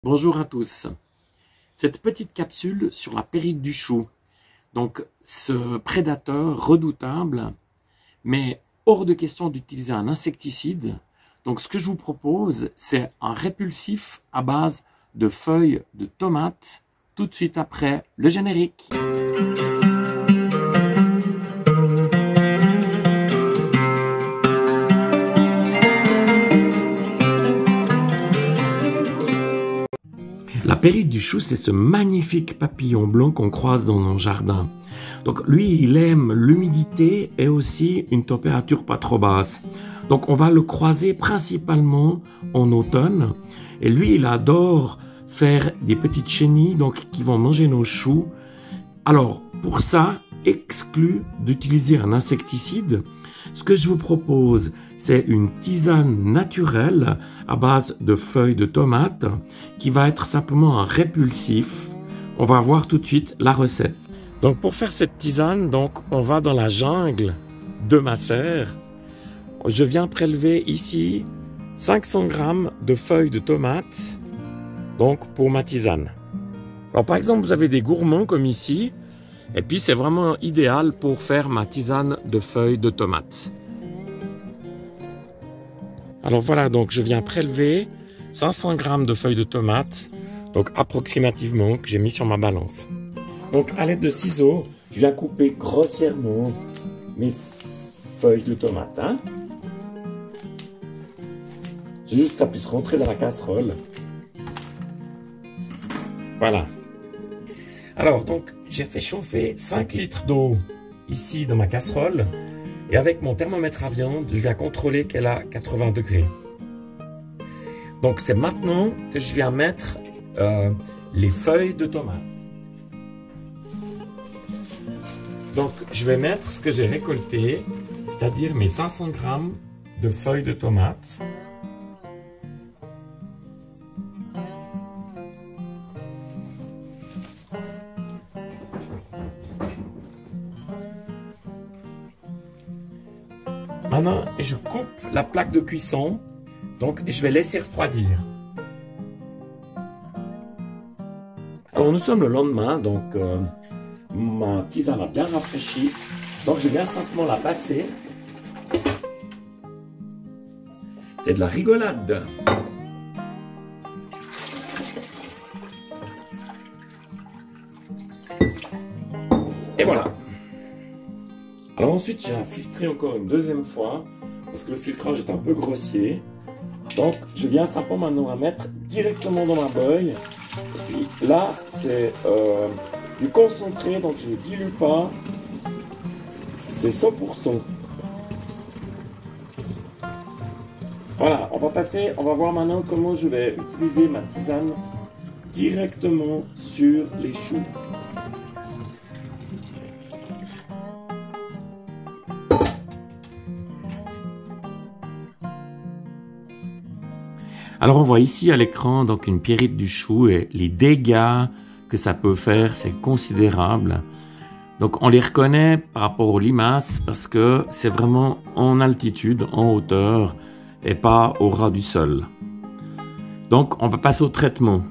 Bonjour à tous. Cette petite capsule sur la périte du chou. Donc, ce prédateur redoutable, mais hors de question d'utiliser un insecticide. Donc, ce que je vous propose, c'est un répulsif à base de feuilles de tomates, tout de suite après le générique. La périte du chou, c'est ce magnifique papillon blanc qu'on croise dans nos jardins. Donc lui, il aime l'humidité et aussi une température pas trop basse. Donc on va le croiser principalement en automne. Et lui, il adore faire des petites chenilles donc, qui vont manger nos choux. Alors pour ça, exclu d'utiliser un insecticide. Ce que je vous propose, c'est une tisane naturelle à base de feuilles de tomates qui va être simplement un répulsif. On va voir tout de suite la recette. Donc pour faire cette tisane, donc, on va dans la jungle de ma serre. Je viens prélever ici 500 grammes de feuilles de tomates donc pour ma tisane. Alors par exemple, vous avez des gourmands comme ici. Et puis c'est vraiment idéal pour faire ma tisane de feuilles de tomates. Alors voilà, donc je viens prélever 500 grammes de feuilles de tomates, donc approximativement, que j'ai mis sur ma balance. Donc à l'aide de ciseaux, je viens couper grossièrement mes feuilles de tomates. C'est juste que ça puisse rentrer dans la casserole. Voilà. Alors donc, j'ai fait chauffer 5 litres d'eau ici dans ma casserole et avec mon thermomètre à viande, je viens contrôler qu'elle a 80 degrés. Donc c'est maintenant que je viens mettre les feuilles de tomates. Donc je vais mettre ce que j'ai récolté, c'est-à-dire mes 500 grammes de feuilles de tomates. Maintenant, je coupe la plaque de cuisson, donc je vais laisser refroidir. Alors nous sommes le lendemain, donc ma tisane a bien rafraîchi, donc je viens simplement la passer. C'est de la rigolade. Et voilà. Alors ensuite, j'ai filtré encore une deuxième fois, parce que le filtrage est un peu grossier. Donc, je viens simplement maintenant la mettre directement dans ma beuille. Et puis là, c'est du concentré, donc je ne dilue pas. C'est 100%. Voilà, on va voir maintenant comment je vais utiliser ma tisane directement sur les choux. Alors on voit ici à l'écran donc une périte du chou et les dégâts que ça peut faire, c'est considérable. Donc on les reconnaît par rapport aux limaces parce que c'est vraiment en altitude, en hauteur et pas au ras du sol. Donc on va passer au traitement.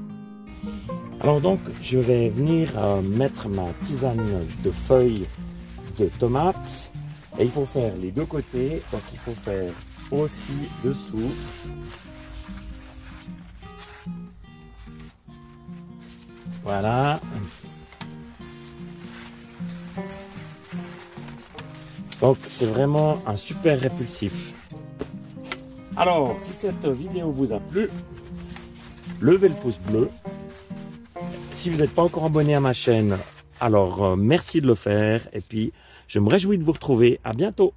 Alors donc je vais venir mettre ma tisane de feuilles de tomates et il faut faire les deux côtés, donc il faut faire aussi dessous. Voilà. Donc c'est vraiment un super répulsif. Alors si cette vidéo vous a plu, levez le pouce bleu. Si vous n'êtes pas encore abonné à ma chaîne, alors merci de le faire. Et puis je me réjouis de vous retrouver. À bientôt.